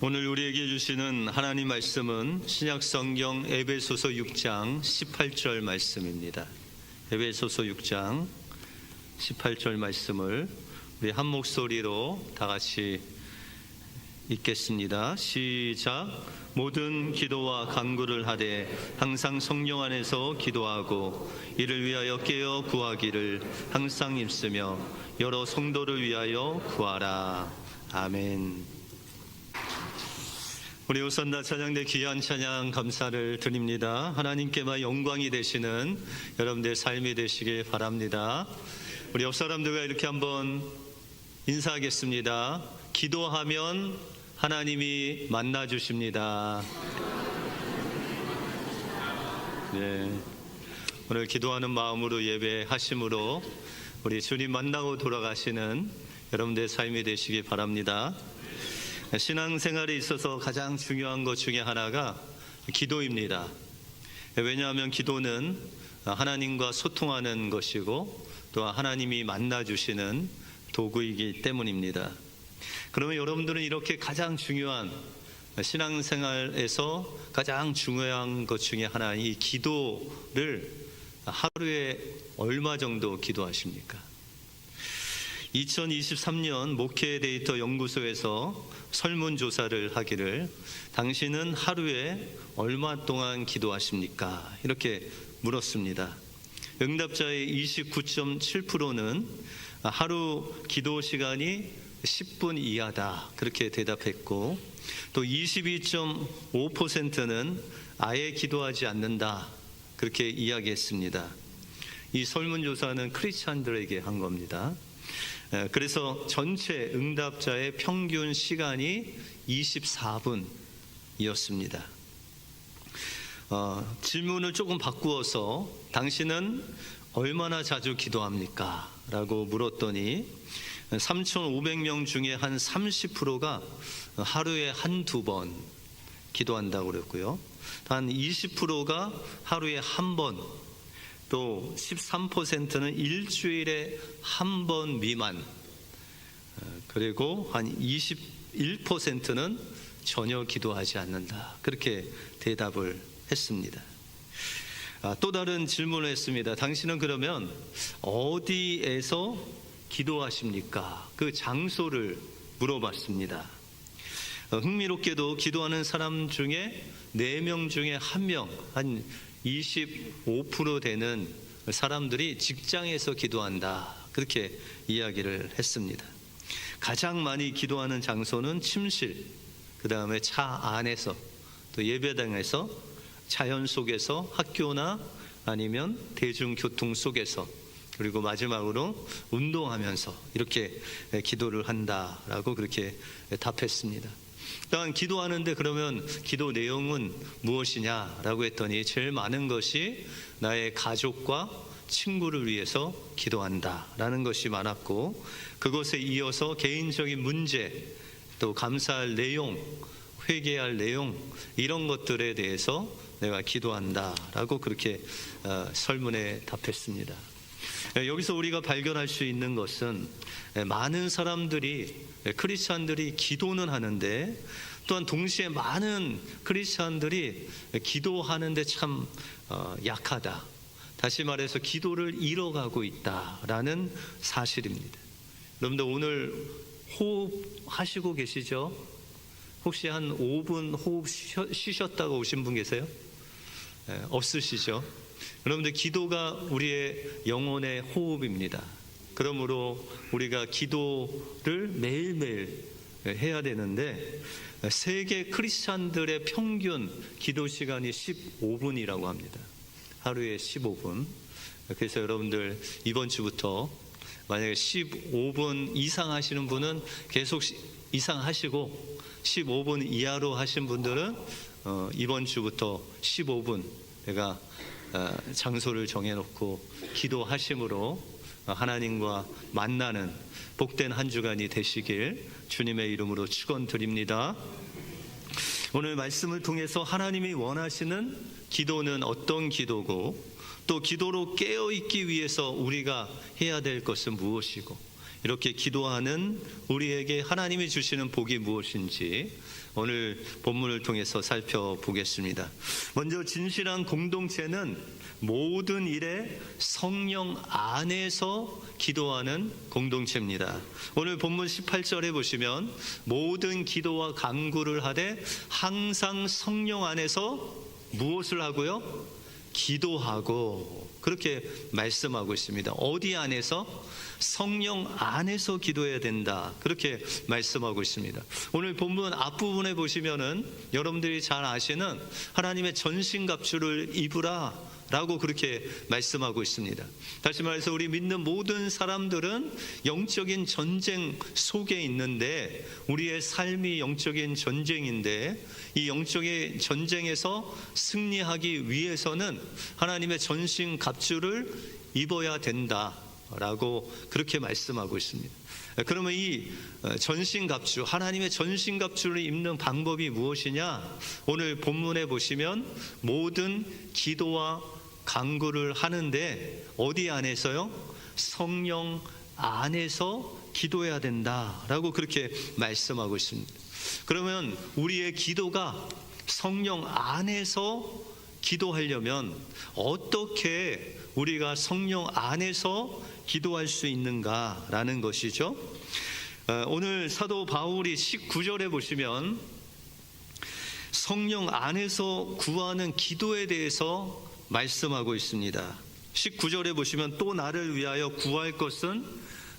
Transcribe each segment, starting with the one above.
오늘 우리에게 주시는 하나님 말씀은 신약성경 에베소서 6장 18절 말씀입니다. 에베소서 6장 18절 말씀을 우리 한 목소리로 다 같이 읽겠습니다. 시작. 모든 기도와 간구를 하되 항상 성령 안에서 기도하고 이를 위하여 깨어 구하기를 항상 힘쓰며 여러 성도를 위하여 구하라. 아멘. 우리 호산나 찬양대 귀한 찬양 감사를 드립니다. 하나님께만 영광이 되시는 여러분들의 삶이 되시길 바랍니다. 우리 옆 사람들과 이렇게 한번 인사하겠습니다. 기도하면 하나님이 만나 주십니다. 네. 오늘 기도하는 마음으로 예배하심으로 우리 주님 만나고 돌아가시는 여러분들의 삶이 되시길 바랍니다. 신앙생활에 있어서 가장 중요한 것 중에 하나가 기도입니다. 왜냐하면 기도는 하나님과 소통하는 것이고 또 하나님이 만나주시는 도구이기 때문입니다. 그러면 여러분들은 이렇게 가장 중요한 신앙생활에서 가장 중요한 것 중에 하나인 이 기도를 하루에 얼마 정도 기도하십니까? 2023년 목회 데이터 연구소에서 설문조사를 하기를 당신은 하루에 얼마 동안 기도하십니까? 이렇게 물었습니다. 응답자의 29.7%는 하루 기도 시간이 10분 이하다 그렇게 대답했고 또 22.5%는 아예 기도하지 않는다 그렇게 이야기했습니다. 이 설문조사는 크리스찬들에게 한 겁니다. 그래서 전체 응답자의 평균 시간이 24분이었습니다. 질문을 조금 바꾸어서 당신은 얼마나 자주 기도합니까? 라고 물었더니 3,500명 중에 한 30%가 하루에 한두 번 기도한다고 그랬고요. 한 20%가 하루에 한 번, 또 13%는 일주일에 한 번 미만, 그리고 한 21%는 전혀 기도하지 않는다 그렇게 대답을 했습니다. 또 다른 질문을 했습니다. 당신은 그러면 어디에서 기도하십니까? 그 장소를 물어봤습니다. 흥미롭게도 기도하는 사람 중에 4명 중에 1명, 한 25% 되는 사람들이 직장에서 기도한다 그렇게 이야기를 했습니다. 가장 많이 기도하는 장소는 침실, 그 다음에 차 안에서, 또 예배당에서, 자연 속에서, 학교나 아니면 대중교통 속에서, 그리고 마지막으로 운동하면서 이렇게 기도를 한다라고 그렇게 답했습니다. 또한 기도하는데 그러면 기도 내용은 무엇이냐라고 했더니 제일 많은 것이 나의 가족과 친구를 위해서 기도한다라는 것이 많았고, 그것에 이어서 개인적인 문제, 또 감사할 내용, 회개할 내용, 이런 것들에 대해서 내가 기도한다라고 그렇게 설문에 답했습니다. 여기서 우리가 발견할 수 있는 것은 많은 사람들이, 크리스찬들이 기도는 하는데 또한 동시에 많은 크리스찬들이 기도하는데 참 약하다, 다시 말해서 기도를 잃어가고 있다라는 사실입니다. 여러분들 오늘 호흡하시고 계시죠? 혹시 한 5분 호흡 쉬셨다가 오신 분 계세요? 없으시죠? 여러분들 기도가 우리의 영혼의 호흡입니다. 그러므로 우리가 기도를 매일매일 해야 되는데 세계 크리스찬들의 평균 기도 시간이 15분이라고 합니다. 하루에 15분. 그래서 여러분들 이번 주부터 만약에 15분 이상 하시는 분은 계속 이상 하시고 15분 이하로 하신 분들은 이번 주부터 15분 내가 장소를 정해놓고 기도하심으로 하나님과 만나는 복된 한 주간이 되시길 주님의 이름으로 축원드립니다. 오늘 말씀을 통해서 하나님이 원하시는 기도는 어떤 기도고, 또 기도로 깨어있기 위해서 우리가 해야 될 것은 무엇이고, 이렇게 기도하는 우리에게 하나님이 주시는 복이 무엇인지 오늘 본문을 통해서 살펴보겠습니다. 먼저 진실한 공동체는 모든 일에 성령 안에서 기도하는 공동체입니다. 오늘 본문 18절에 보시면 모든 기도와 간구를 하되 항상 성령 안에서 무엇을 하고요? 기도하고, 그렇게 말씀하고 있습니다. 어디 안에서? 성령 안에서 기도해야 된다, 그렇게 말씀하고 있습니다. 오늘 본문 앞부분에 보시면은 여러분들이 잘 아시는 하나님의 전신갑주를 입으라 라고 그렇게 말씀하고 있습니다. 다시 말해서 우리 믿는 모든 사람들은 영적인 전쟁 속에 있는데, 우리의 삶이 영적인 전쟁인데, 이 영적인 전쟁에서 승리하기 위해서는 하나님의 전신갑주를 입어야 된다라고 그렇게 말씀하고 있습니다. 그러면 이 전신갑주, 하나님의 전신갑주를 입는 방법이 무엇이냐? 오늘 본문에 보시면 모든 기도와 간구를 하는데 어디 안에서요? 성령 안에서 기도해야 된다라고 그렇게 말씀하고 있습니다. 그러면 우리의 기도가 성령 안에서 기도하려면 어떻게 우리가 성령 안에서 기도할 수 있는가라는 것이죠. 오늘 사도 바울이 19절에 보시면 성령 안에서 구하는 기도에 대해서 말씀하고 있습니다. 19절에 보시면 또 나를 위하여 구할 것은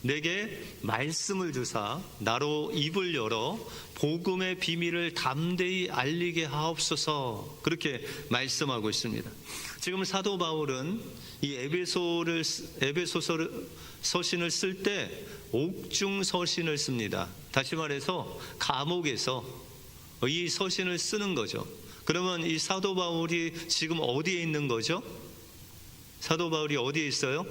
내게 말씀을 주사 나로 입을 열어 복음의 비밀을 담대히 알리게 하옵소서, 그렇게 말씀하고 있습니다. 지금 사도 바울은 이 에베소서 서신을 쓸 때 옥중 서신을 씁니다. 다시 말해서 감옥에서 이 서신을 쓰는 거죠. 그러면 이 사도 바울이 지금 어디에 있는 거죠? 사도 바울이 어디에 있어요?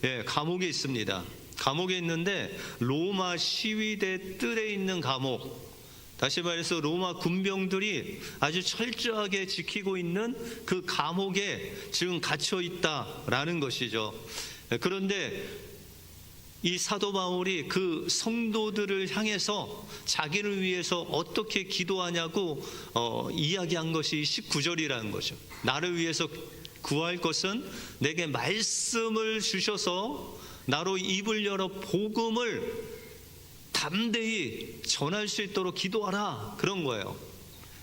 예, 감옥에 있습니다. 감옥에 있는데 로마 시위대 뜰에 있는 감옥, 다시 말해서 로마 군병들이 아주 철저하게 지키고 있는 그 감옥에 지금 갇혀 있다라는 것이죠. 그런데 이 사도 바울이 그 성도들을 향해서 자기를 위해서 어떻게 기도하냐고 이야기한 것이 19절이라는 거죠. 나를 위해서 구할 것은 내게 말씀을 주셔서 나로 입을 열어 복음을 담대히 전할 수 있도록 기도하라, 그런 거예요.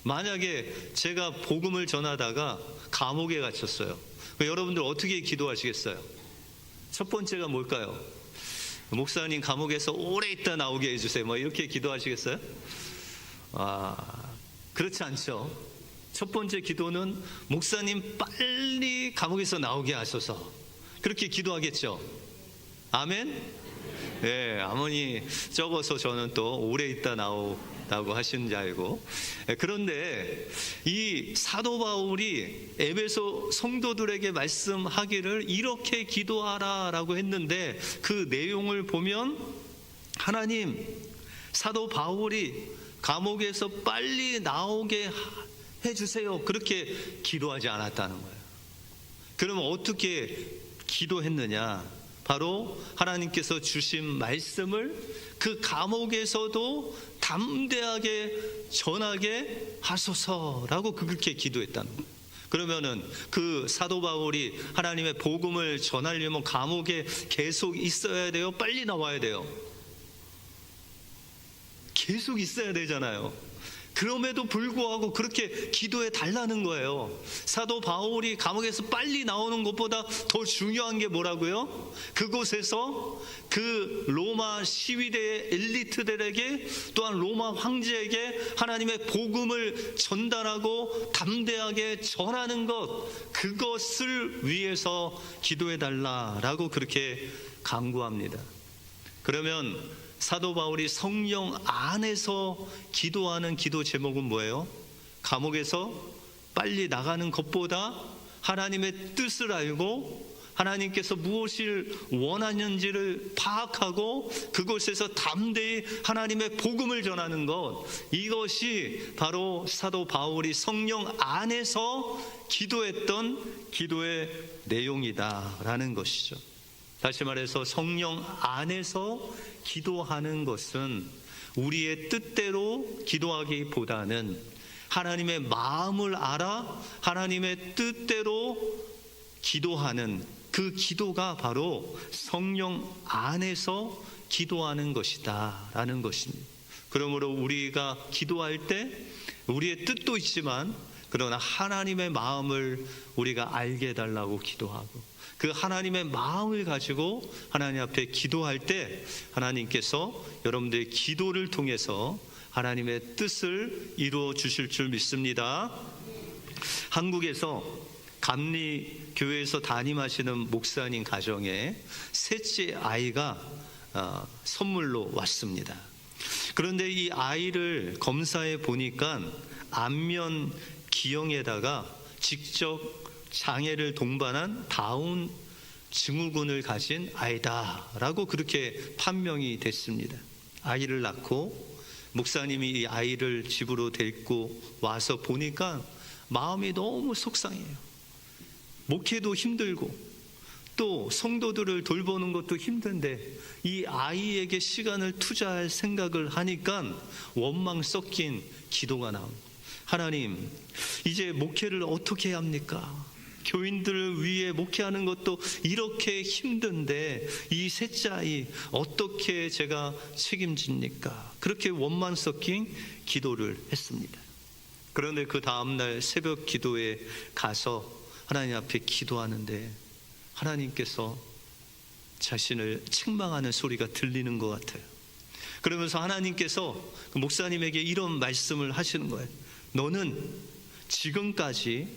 만약에 제가 복음을 전하다가 감옥에 갇혔어요. 여러분들 어떻게 기도하시겠어요? 첫 번째가 뭘까요? 목사님 감옥에서 오래 있다 나오게 해주세요, 뭐 이렇게 기도하시겠어요? 그렇지 않죠. 첫 번째 기도는 목사님 빨리 감옥에서 나오게 하소서, 그렇게 기도하겠죠. 아멘? 네, 아무니 적어서 저는 또 오래 있다 나오다고 하시는 줄 알고. 그런데 이 사도 바울이 에베소 성도들에게 말씀하기를 이렇게 기도하라라고 했는데, 그 내용을 보면 하나님, 사도 바울이 감옥에서 빨리 나오게 해주세요, 그렇게 기도하지 않았다는 거예요. 그러면 어떻게 기도했느냐? 바로 하나님께서 주신 말씀을 그 감옥에서도 담대하게 전하게 하소서라고 그렇게 기도했다는 거예요. 그러면은 그 사도 바울이 하나님의 복음을 전하려면 감옥에 계속 있어야 돼요? 빨리 나와야 돼요? 계속 있어야 되잖아요. 그럼에도 불구하고 그렇게 기도해 달라는 거예요. 사도 바울이 감옥에서 빨리 나오는 것보다 더 중요한 게 뭐라고요? 그곳에서 그 로마 시위대의 엘리트들에게, 또한 로마 황제에게 하나님의 복음을 전달하고 담대하게 전하는 것, 그것을 위해서 기도해 달라라고 그렇게 간구합니다. 그러면 사도 바울이 성령 안에서 기도하는 기도 제목은 뭐예요? 감옥에서 빨리 나가는 것보다 하나님의 뜻을 알고 하나님께서 무엇을 원하는지를 파악하고 그곳에서 담대히 하나님의 복음을 전하는 것, 이것이 바로 사도 바울이 성령 안에서 기도했던 기도의 내용이다라는 것이죠. 다시 말해서 성령 안에서 기도하는 것은 우리의 뜻대로 기도하기보다는 하나님의 마음을 알아 하나님의 뜻대로 기도하는 그 기도가 바로 성령 안에서 기도하는 것이다 라는 것입니다. 그러므로 우리가 기도할 때 우리의 뜻도 있지만 그러나 하나님의 마음을 우리가 알게 해달라고 기도하고 그 하나님의 마음을 가지고 하나님 앞에 기도할 때 하나님께서 여러분들의 기도를 통해서 하나님의 뜻을 이루어 주실 줄 믿습니다. 한국에서 감리교회에서 담임하시는 목사님 가정에 셋째 아이가 선물로 왔습니다. 그런데 이 아이를 검사해 보니까 안면 기형에다가 직접 장애를 동반한 다운 증후군을 가진 아이다라고 그렇게 판명이 됐습니다. 아이를 낳고 목사님이 이 아이를 집으로 데리고 와서 보니까 마음이 너무 속상해요. 목회도 힘들고 또 성도들을 돌보는 것도 힘든데 이 아이에게 시간을 투자할 생각을 하니까 원망 섞인 기도가 나옵니다. 하나님, 이제 목회를 어떻게 해야 합니까? 교인들을 위해 목회하는 것도 이렇게 힘든데 이 셋째 아이 어떻게 제가 책임집니까? 그렇게 원망 섞인 기도를 했습니다. 그런데 그 다음날 새벽 기도에 가서 하나님 앞에 기도하는데 하나님께서 자신을 책망하는 소리가 들리는 것 같아요. 그러면서 하나님께서 그 목사님에게 이런 말씀을 하시는 거예요. 너는 지금까지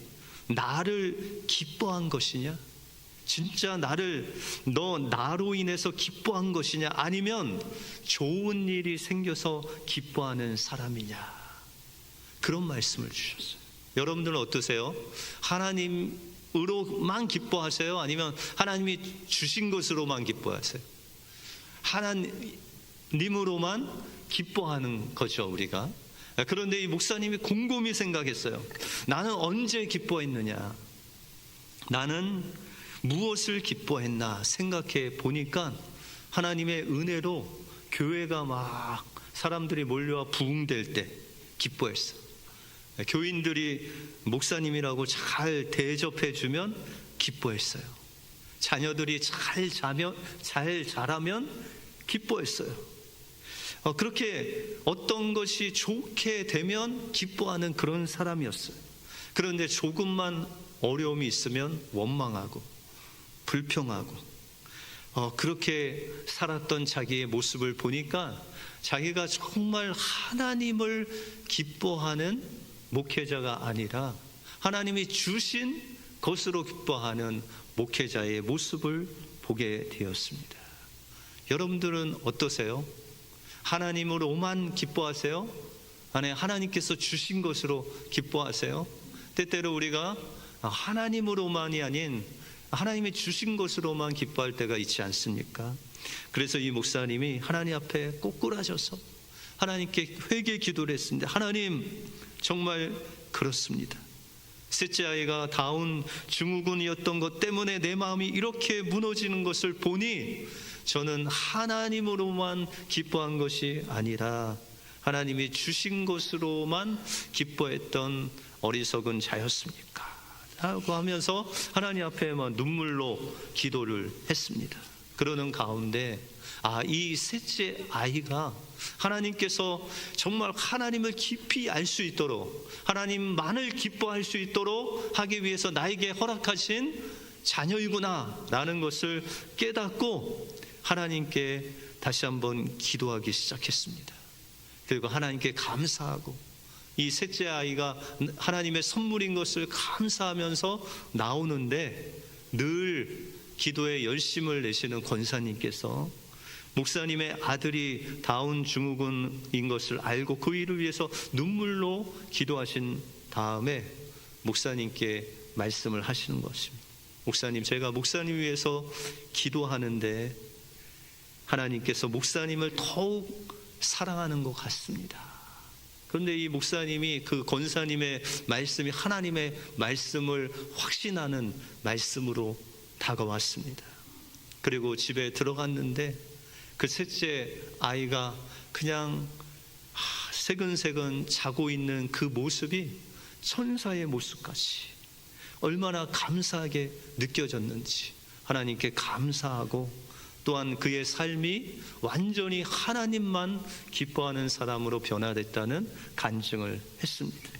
나를 기뻐한 것이냐? 진짜 너 나로 인해서 기뻐한 것이냐? 아니면 좋은 일이 생겨서 기뻐하는 사람이냐? 그런 말씀을 주셨어요. 여러분들은 어떠세요? 하나님으로만 기뻐하세요? 아니면 하나님이 주신 것으로만 기뻐하세요? 하나님으로만 기뻐하는 거죠, 우리가. 그런데 이 목사님이 곰곰이 생각했어요. 나는 언제 기뻐했느냐? 나는 무엇을 기뻐했나 생각해 보니까 하나님의 은혜로 교회가 막 사람들이 몰려와 부흥될 때 기뻐했어요. 교인들이 목사님이라고 잘 대접해주면 기뻐했어요. 자녀들이 잘 자라면 기뻐했어요. 그렇게 어떤 것이 좋게 되면 기뻐하는 그런 사람이었어요. 그런데 조금만 어려움이 있으면 원망하고 불평하고 그렇게 살았던 자기의 모습을 보니까 자기가 정말 하나님을 기뻐하는 목회자가 아니라 하나님이 주신 것으로 기뻐하는 목회자의 모습을 보게 되었습니다. 여러분들은 어떠세요? 하나님으로만 기뻐하세요? 아니, 하나님께서 주신 것으로 기뻐하세요? 때때로 우리가 하나님으로만이 아닌 하나님이 주신 것으로만 기뻐할 때가 있지 않습니까? 그래서 이 목사님이 하나님 앞에 꼬꾸라져서 하나님께 회개 기도를 했습니다. 하나님, 정말 그렇습니다. 셋째 아이가 다운 증후군이었던 것 때문에 내 마음이 이렇게 무너지는 것을 보니 저는 하나님으로만 기뻐한 것이 아니라 하나님이 주신 것으로만 기뻐했던 어리석은 자였습니까? 라고 하면서 하나님 앞에 눈물로 기도를 했습니다. 그러는 가운데 이 셋째 아이가 하나님께서 정말 하나님을 깊이 알 수 있도록 하나님만을 기뻐할 수 있도록 하기 위해서 나에게 허락하신 자녀이구나 라는 것을 깨닫고 하나님께 다시 한번 기도하기 시작했습니다. 그리고 하나님께 감사하고 이 셋째 아이가 하나님의 선물인 것을 감사하면서 나오는데 늘 기도에 열심을 내시는 권사님께서 목사님의 아들이 다운 증후군인 것을 알고 그 일을 위해서 눈물로 기도하신 다음에 목사님께 말씀을 하시는 것입니다. 목사님, 제가 목사님 위해서 기도하는데 하나님께서 목사님을 더욱 사랑하는 것 같습니다. 그런데 이 목사님이 그 권사님의 말씀이 하나님의 말씀을 확신하는 말씀으로 다가왔습니다. 그리고 집에 들어갔는데 그 셋째 아이가 그냥 새근새근 자고 있는 그 모습이 천사의 모습같이 얼마나 감사하게 느껴졌는지 하나님께 감사하고, 또한 그의 삶이 완전히 하나님만 기뻐하는 사람으로 변화됐다는 간증을 했습니다.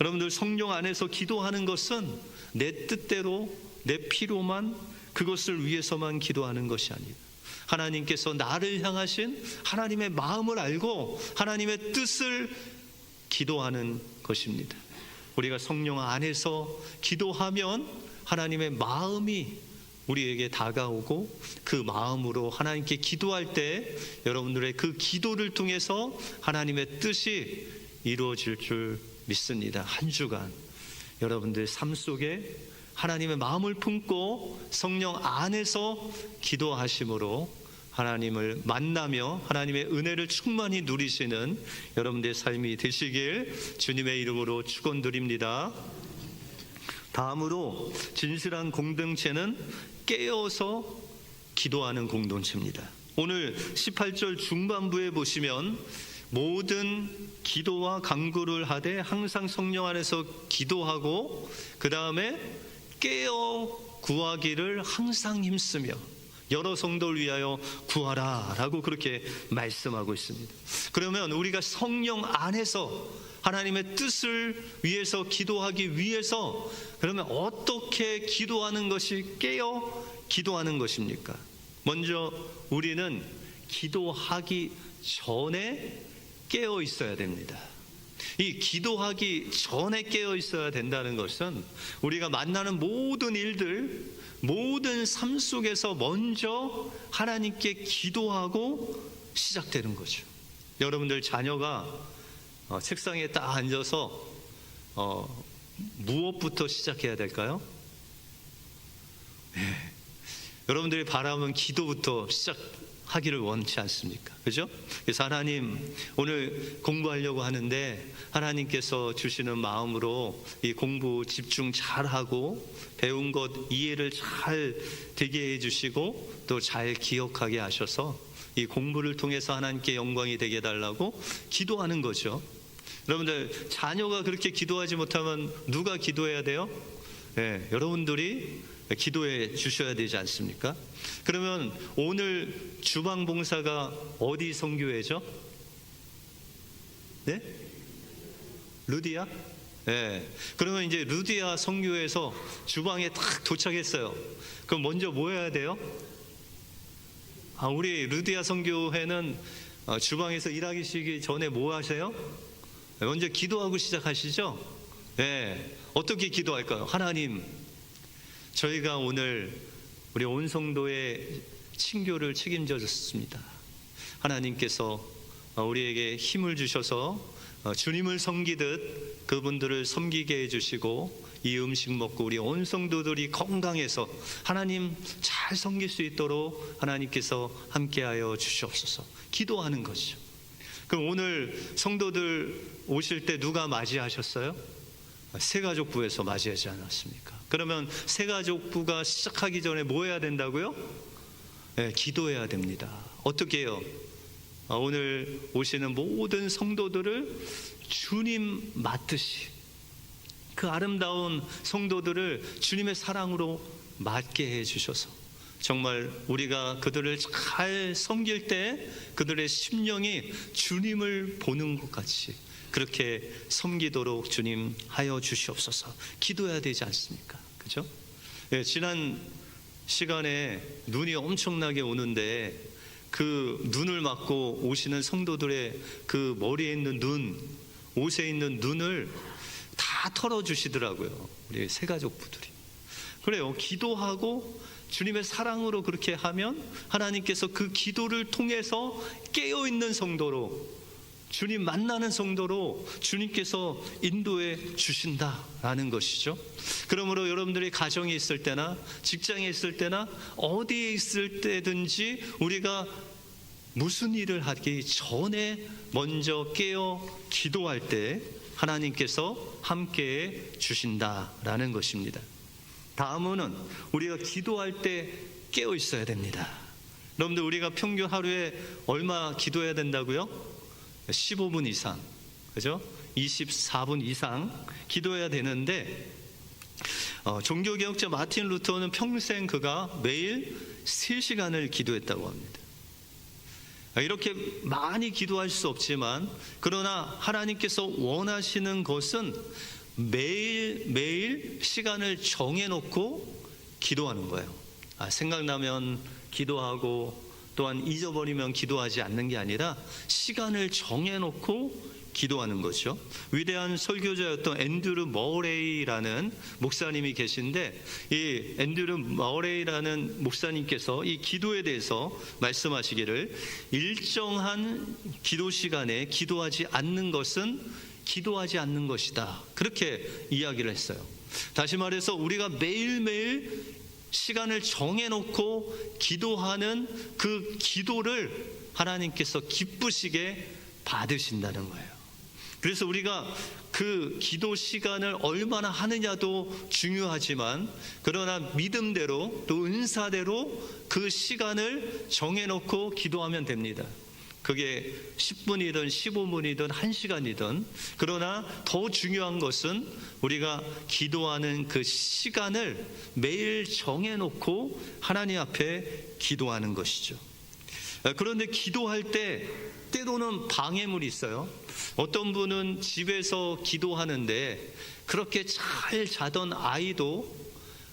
여러분들, 성령 안에서 기도하는 것은 내 뜻대로 내 필요만, 그것을 위해서만 기도하는 것이 아니다. 하나님께서 나를 향하신 하나님의 마음을 알고 하나님의 뜻을 기도하는 것입니다. 우리가 성령 안에서 기도하면 하나님의 마음이 우리에게 다가오고, 그 마음으로 하나님께 기도할 때 여러분들의 그 기도를 통해서 하나님의 뜻이 이루어질 줄 믿습니다. 한 주간 여러분들 삶 속에 하나님의 마음을 품고 성령 안에서 기도하심으로 하나님을 만나며 하나님의 은혜를 충만히 누리시는 여러분들의 삶이 되시길 주님의 이름으로 축원드립니다. 다음으로 진실한 공동체는 깨어서 기도하는 공동체입니다. 오늘 18절 중반부에 보시면 모든 기도와 간구를 하되 항상 성령 안에서 기도하고, 그 다음에 깨어 구하기를 항상 힘쓰며 여러 성도를 위하여 구하라 라고 그렇게 말씀하고 있습니다. 그러면 우리가 성령 안에서 하나님의 뜻을 위해서 기도하기 위해서, 그러면 어떻게 기도하는 것이 깨어 기도하는 것입니까? 먼저 우리는 기도하기 전에 깨어 있어야 됩니다. 이 기도하기 전에 깨어 있어야 된다는 것은 우리가 만나는 모든 일들, 모든 삶 속에서 먼저 하나님께 기도하고 시작되는 거죠. 여러분들 자녀가 책상에 딱 앉아서 무엇부터 시작해야 될까요? 여러분들이 바라면 기도부터 시작하기를 원치 않습니까? 그죠? 그래서 하나님, 오늘 공부하려고 하는데 하나님께서 주시는 마음으로 이 공부 집중 잘하고 배운 것 이해를 잘 되게 해주시고 또 잘 기억하게 하셔서 이 공부를 통해서 하나님께 영광이 되게 해달라고 기도하는 거죠. 여러분들, 자녀가 그렇게 기도하지 못하면 누가 기도해야 돼요? 네, 여러분들이 기도해 주셔야 되지 않습니까? 그러면 오늘 주방 봉사가 어디 선교회죠? 네? 루디아? 네. 그러면 이제 루디아 선교회에서 주방에 딱 도착했어요. 그럼 먼저 뭐 해야 돼요? 우리 루디아 선교회는 주방에서 일하기 시기 전에 뭐 하세요? 먼저 기도하고 시작하시죠? 네. 어떻게 기도할까요? 하나님, 저희가 오늘 우리 온 성도의 친교를 책임져 줬습니다. 하나님께서 우리에게 힘을 주셔서 주님을 섬기듯 그분들을 섬기게 해주시고, 이 음식 먹고 우리 온 성도들이 건강해서 하나님 잘 섬길 수 있도록 하나님께서 함께하여 주시옵소서. 기도하는 것이죠. 그럼 오늘 성도들 오실 때 누가 맞이하셨어요? 새가족부에서 맞이하지 않았습니까? 그러면 새가족부가 시작하기 전에 뭐 해야 된다고요? 네, 기도해야 됩니다. 어떻게 해요? 오늘 오시는 모든 성도들을 주님 맞듯이, 그 아름다운 성도들을 주님의 사랑으로 맞게 해주셔서 정말 우리가 그들을 잘 섬길 때 그들의 심령이 주님을 보는 것 같이 그렇게 섬기도록 주님 하여 주시옵소서. 기도해야 되지 않습니까? 그죠? 예, 지난 시간에 눈이 엄청나게 오는데 그 눈을 맞고 오시는 성도들의 그 머리에 있는 눈, 옷에 있는 눈을 다 털어주시더라고요. 우리 새가족부들이. 그래요. 기도하고 주님의 사랑으로 그렇게 하면 하나님께서 그 기도를 통해서 깨어있는 성도로, 주님 만나는 성도로 주님께서 인도해 주신다라는 것이죠. 그러므로 여러분들이 가정에 있을 때나 직장에 있을 때나 어디에 있을 때든지 우리가 무슨 일을 하기 전에 먼저 깨어 기도할 때 하나님께서 함께해 주신다라는 것입니다. 다음은 우리가 기도할 때 깨어 있어야 됩니다. 여러분들, 우리가 평균 하루에 얼마 기도해야 된다고요? 15분 이상. 그죠? 24분 이상 기도해야 되는데 종교개혁자 마틴 루터는 평생 그가 매일 3시간을 기도했다고 합니다. 이렇게 많이 기도할 수 없지만 그러나 하나님께서 원하시는 것은 매일 시간을 정해놓고 기도하는 거예요. 생각나면 기도하고 또한 잊어버리면 기도하지 않는 게 아니라 시간을 정해놓고 기도하는 거죠. 위대한 설교자였던 앤드류 머레이라는 목사님이 계신데, 이 앤드류 머레이라는 목사님께서 이 기도에 대해서 말씀하시기를, 일정한 기도 시간에 기도하지 않는 것은 기도하지 않는 것이다, 그렇게 이야기를 했어요. 다시 말해서 우리가 매일매일 시간을 정해놓고 기도하는 그 기도를 하나님께서 기쁘시게 받으신다는 거예요. 그래서 우리가 그 기도 시간을 얼마나 하느냐도 중요하지만 그러나 믿음대로 또 은사대로 그 시간을 정해놓고 기도하면 됩니다. 그게 10분이든 15분이든 1시간이든, 그러나 더 중요한 것은 우리가 기도하는 그 시간을 매일 정해놓고 하나님 앞에 기도하는 것이죠. 그런데 기도할 때 때로는 방해물이 있어요. 어떤 분은 집에서 기도하는데 그렇게 잘 자던 아이도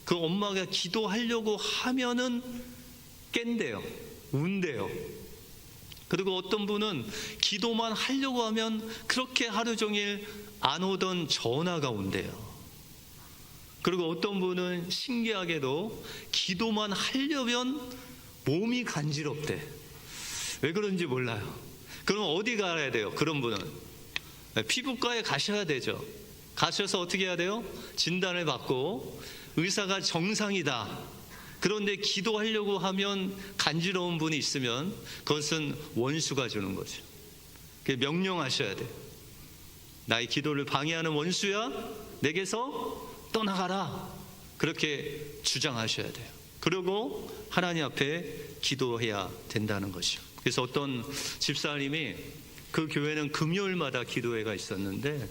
그 엄마가 기도하려고 하면은 깬대요, 운대요. 그리고 어떤 분은 기도만 하려고 하면 그렇게 하루 종일 안 오던 전화가 온대요. 그리고 어떤 분은 신기하게도 기도만 하려면 몸이 간지럽대. 왜 그런지 몰라요. 그럼 어디 가야 돼요? 그런 분은 피부과에 가셔야 되죠. 가셔서 어떻게 해야 돼요? 진단을 받고 의사가 정상이다, 그런데 기도하려고 하면 간지러운 분이 있으면 그것은 원수가 주는 거죠. 명령하셔야 돼요. 나의 기도를 방해하는 원수야, 내게서 떠나가라, 그렇게 주장하셔야 돼요. 그리고 하나님 앞에 기도해야 된다는 것이죠. 그래서 어떤 집사님이, 그 교회는 금요일마다 기도회가 있었는데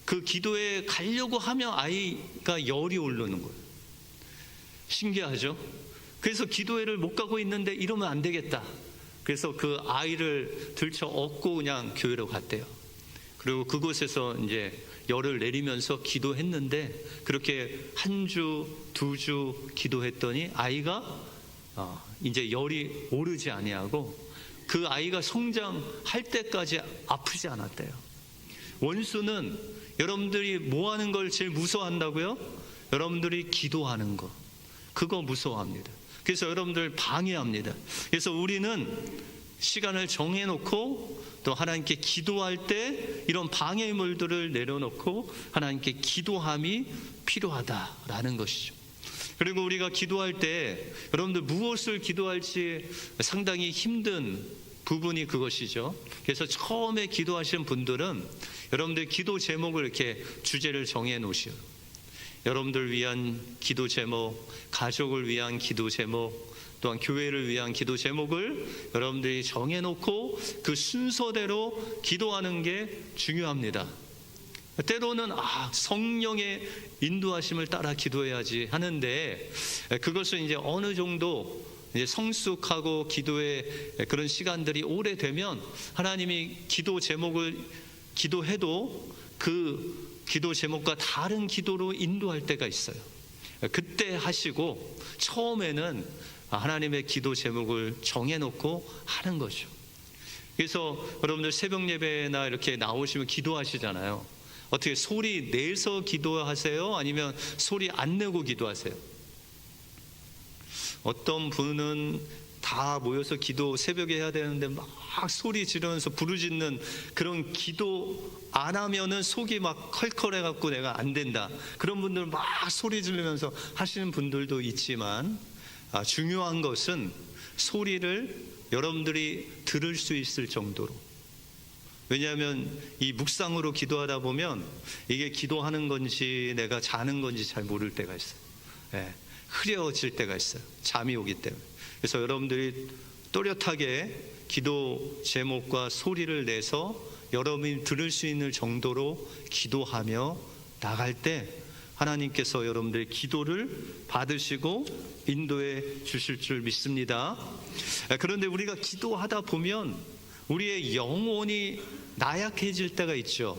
그 기도회에 가려고 하면 아이가 열이 오르는 거예요. 신기하죠? 그래서 기도회를 못 가고 있는데 이러면 안 되겠다, 그래서 그 아이를 들쳐 업고 그냥 교회로 갔대요. 그리고 그곳에서 이제 열을 내리면서 기도했는데 그렇게 1주, 2주 기도했더니 아이가 이제 열이 오르지 아니하고 그 아이가 성장할 때까지 아프지 않았대요. 원수는 여러분들이 뭐 하는 걸 제일 무서워한다고요? 여러분들이 기도하는 거, 그거 무서워합니다. 그래서 여러분들 방해합니다. 그래서 우리는 시간을 정해놓고 또 하나님께 기도할 때 이런 방해물들을 내려놓고 하나님께 기도함이 필요하다라는 것이죠. 그리고 우리가 기도할 때 여러분들 무엇을 기도할지 상당히 힘든 부분이 그것이죠. 그래서 처음에 기도하시는 분들은 여러분들 기도 제목을 이렇게 주제를 정해 놓으시오. 여러분들 위한 기도 제목, 가족을 위한 기도 제목, 또한 교회를 위한 기도 제목을 여러분들이 정해놓고 그 순서대로 기도하는 게 중요합니다. 때로는 성령의 인도하심을 따라 기도해야지 하는데, 그것은 이제 어느 정도 이제 성숙하고 기도의 그런 시간들이 오래되면 하나님이 기도 제목을 기도해도 그 기도 제목과 다른 기도로 인도할 때가 있어요. 그때 하시고 처음에는 하나님의 기도 제목을 정해놓고 하는 거죠. 그래서 여러분들 새벽 예배나 이렇게 나오시면 기도하시잖아요. 어떻게 소리 내서 기도하세요? 아니면 소리 안 내고 기도하세요? 어떤 분은 다 모여서 기도 새벽에 해야 되는데 막 소리 지르면서 부르짖는 그런 기도 안 하면은 속이 막 컬컬해 갖고 내가 안 된다, 그런 분들 막 소리 지르면서 하시는 분들도 있지만 중요한 것은 소리를 여러분들이 들을 수 있을 정도로. 왜냐하면 이 묵상으로 기도하다 보면 이게 기도하는 건지 내가 자는 건지 잘 모를 때가 있어요. 흐려질 때가 있어요, 잠이 오기 때문에. 그래서 여러분들이 또렷하게 기도 제목과 소리를 내서 여러분이 들을 수 있는 정도로 기도하며 나갈 때 하나님께서 여러분들의 기도를 받으시고 인도해 주실 줄 믿습니다. 그런데 우리가 기도하다 보면 우리의 영혼이 나약해질 때가 있죠.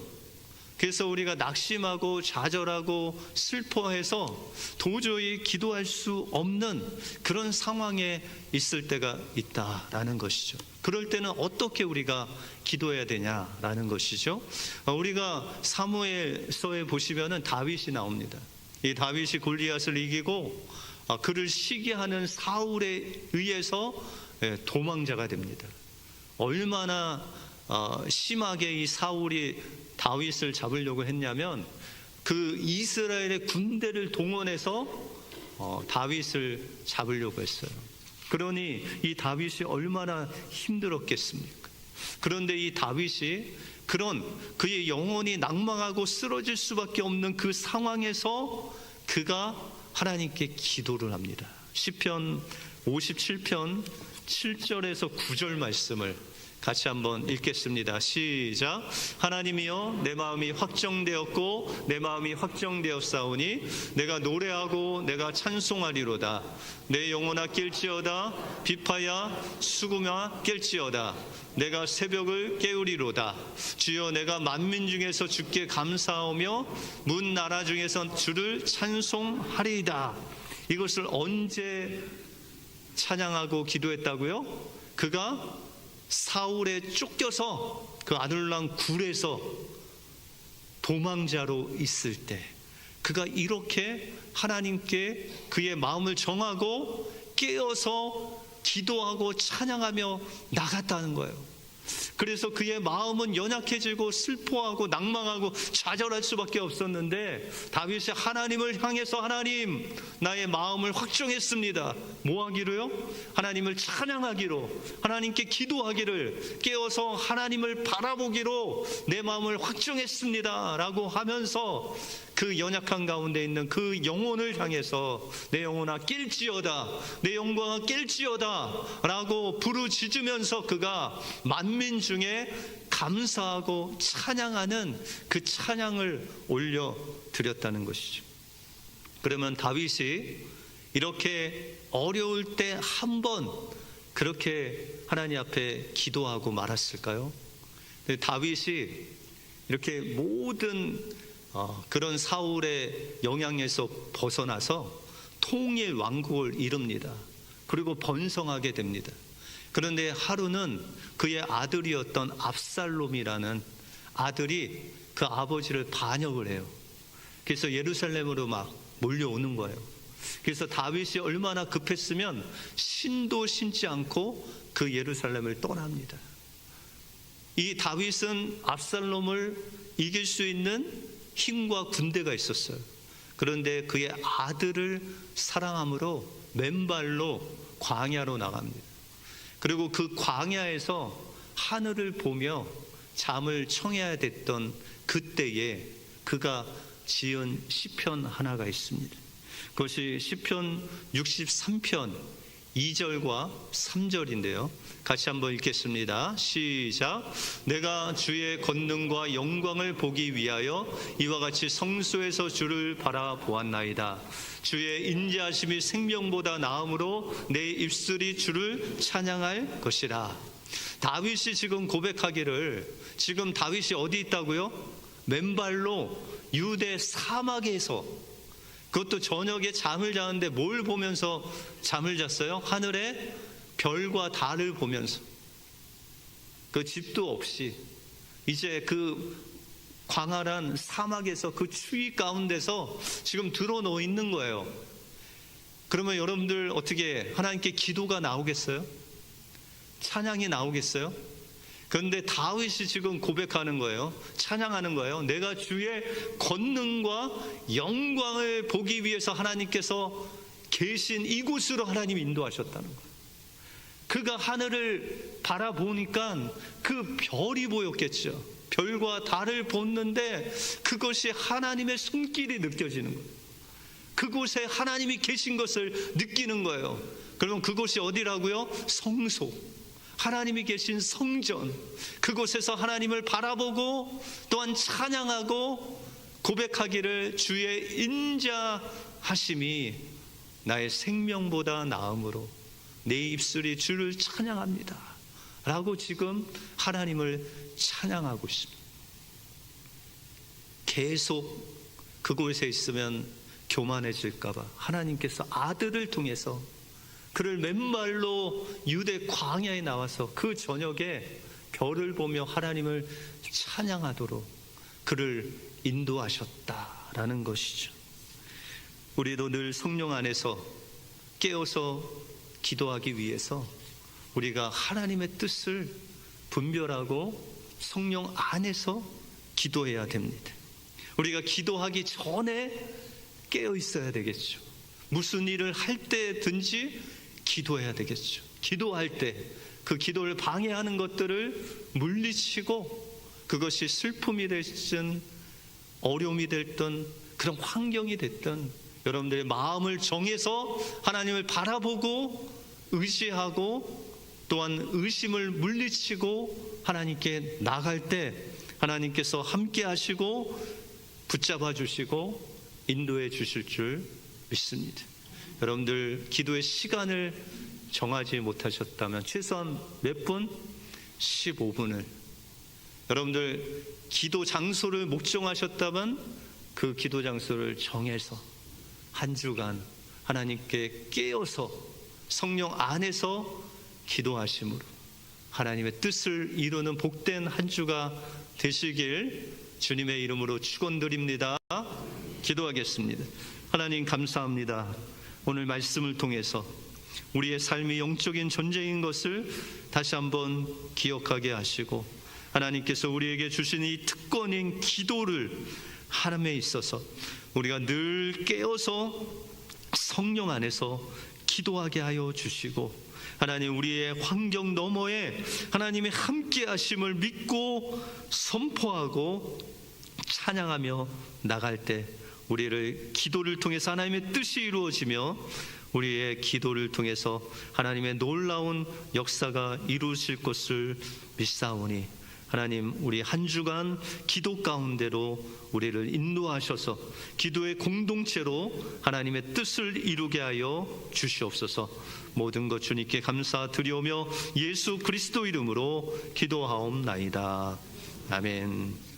그래서 우리가 낙심하고 좌절하고 슬퍼해서 도저히 기도할 수 없는 그런 상황에 있을 때가 있다라는 것이죠. 그럴 때는 어떻게 우리가 기도해야 되냐라는 것이죠. 우리가 사무엘서에 보시면은 다윗이 나옵니다. 이 다윗이 골리앗을 이기고 그를 시기하는 사울에 의해서 도망자가 됩니다. 얼마나 심하게 이 사울이 다윗을 잡으려고 했냐면 그 이스라엘의 군대를 동원해서 다윗을 잡으려고 했어요. 그러니 이 다윗이 얼마나 힘들었겠습니까? 그런데 이 다윗이 그런 그의 영혼이 낭망하고 쓰러질 수밖에 없는 그 상황에서 그가 하나님께 기도를 합니다. 시편 57편 7절에서 9절 말씀을 같이 한번 읽겠습니다. 시작. 하나님이여 내 마음이 확정되었고 내 마음이 확정되었사오니 내가 노래하고 내가 찬송하리로다. 내 영혼아 깰지어다. 비파야 수금아 깰지어다. 내가 새벽을 깨우리로다. 주여 내가 만민 중에서 주께 감사하며 문 나라 중에서 주를 찬송하리이다. 이것을 언제 찬양하고 기도했다고요? 그가 사울에 쫓겨서 그 아둘람 굴에서 도망자로 있을 때 그가 이렇게 하나님께 그의 마음을 정하고 깨어서 기도하고 찬양하며 나갔다는 거예요. 그래서 그의 마음은 연약해지고 슬퍼하고 낭망하고 좌절할 수밖에 없었는데 다윗이 하나님을 향해서 하나님 나의 마음을 확정했습니다. 뭐 하기로요? 하나님을 찬양하기로, 하나님께 기도하기를, 깨어서 하나님을 바라보기로 내 마음을 확정했습니다 라고 하면서 그 연약한 가운데 있는 그 영혼을 향해서 내 영혼아 깰지어다, 내 영광아 깰지어다 라고 부르짖으면서 그가 만민 중에 감사하고 찬양하는 그 찬양을 올려드렸다는 것이죠. 그러면 다윗이 이렇게 어려울 때 한 번 그렇게 하나님 앞에 기도하고 말았을까요? 다윗이 이렇게 모든 그런 사울의 영향에서 벗어나서 통일 왕국을 이룹니다. 그리고 번성하게 됩니다. 그런데 하루는 그의 아들이었던 압살롬이라는 아들이 그 아버지를 반역을 해요. 그래서 예루살렘으로 막 몰려오는 거예요. 그래서 다윗이 얼마나 급했으면 신도 신지 않고 그 예루살렘을 떠납니다. 이 다윗은 압살롬을 이길 수 있는 힘과 군대가 있었어요. 그런데 그의 아들을 사랑함으로 맨발로 광야로 나갑니다. 그리고 그 광야에서 하늘을 보며 잠을 청해야 됐던 그때에 그가 지은 시편 하나가 있습니다. 그것이 시편 63편 2절과 3절인데요. 같이 한번 읽겠습니다. 시작. 내가 주의 권능과 영광을 보기 위하여 이와 같이 성소에서 주를 바라보았나이다. 주의 인자하심이 생명보다 나음으로 내 입술이 주를 찬양할 것이라. 다윗이 지금 고백하기를, 지금 다윗이 어디 있다고요? 맨발로 유대 사막에서, 그것도 저녁에 잠을 자는데 뭘 보면서 잠을 잤어요? 하늘에 별과 달을 보면서. 그 집도 없이 이제 그 광활한 사막에서 그 추위 가운데서 지금 드러누워 있는 거예요. 그러면 여러분들 어떻게 하나님께 기도가 나오겠어요? 찬양이 나오겠어요? 그런데 다윗이 지금 고백하는 거예요. 찬양하는 거예요. 내가 주의 권능과 영광을 보기 위해서 하나님께서 계신 이곳으로 하나님이 인도하셨다는 거예요. 그가 하늘을 바라보니까 그 별이 보였겠죠. 별과 달을 보는데 그것이 하나님의 손길이 느껴지는 거예요. 그곳에 하나님이 계신 것을 느끼는 거예요. 그러면 그곳이 어디라고요? 성소. 하나님이 계신 성전, 그곳에서 하나님을 바라보고 또한 찬양하고 고백하기를 주의 인자하심이 나의 생명보다 나음으로 내 입술이 주를 찬양합니다 라고 지금 하나님을 찬양하고 있습니다. 계속 그곳에 있으면 교만해질까봐 하나님께서 아들을 통해서 그를 맨발로 유대 광야에 나와서 그 저녁에 별을 보며 하나님을 찬양하도록 그를 인도하셨다라는 것이죠. 우리도 늘 성령 안에서 깨어서 기도하기 위해서 우리가 하나님의 뜻을 분별하고 성령 안에서 기도해야 됩니다. 우리가 기도하기 전에 깨어 있어야 되겠죠. 무슨 일을 할 때든지 기도해야 되겠죠. 기도할 때 그 기도를 방해하는 것들을 물리치고 그것이 슬픔이 됐든 어려움이 됐든 그런 환경이 됐든 여러분들의 마음을 정해서 하나님을 바라보고 의지하고 또한 의심을 물리치고 하나님께 나갈 때 하나님께서 함께 하시고 붙잡아 주시고 인도해 주실 줄 믿습니다. 여러분들 기도의 시간을 정하지 못하셨다면 최소한 몇 분? 15분을 여러분들 기도 장소를 목정하셨다면 그 기도 장소를 정해서 한 주간 하나님께 깨어서 성령 안에서 기도하심으로 하나님의 뜻을 이루는 복된 한 주가 되시길 주님의 이름으로 축원드립니다. 기도하겠습니다. 하나님 감사합니다. 오늘 말씀을 통해서 우리의 삶이 영적인 존재인 것을 다시 한번 기억하게 하시고 하나님께서 우리에게 주신 이 특권인 기도를 하나님에 있어서 우리가 늘 깨어서 성령 안에서 기도하게 하여 주시고 하나님 우리의 환경 너머에 하나님의 함께 하심을 믿고 선포하고 찬양하며 나갈 때 우리를 기도를 통해서 하나님의 뜻이 이루어지며 우리의 기도를 통해서 하나님의 놀라운 역사가 이루어질 것을 믿사오니 하나님 우리 한 주간 기도 가운데로 우리를 인도하셔서 기도의 공동체로 하나님의 뜻을 이루게 하여 주시옵소서. 모든 것 주님께 감사드리오며 예수 그리스도 이름으로 기도하옵나이다. 아멘.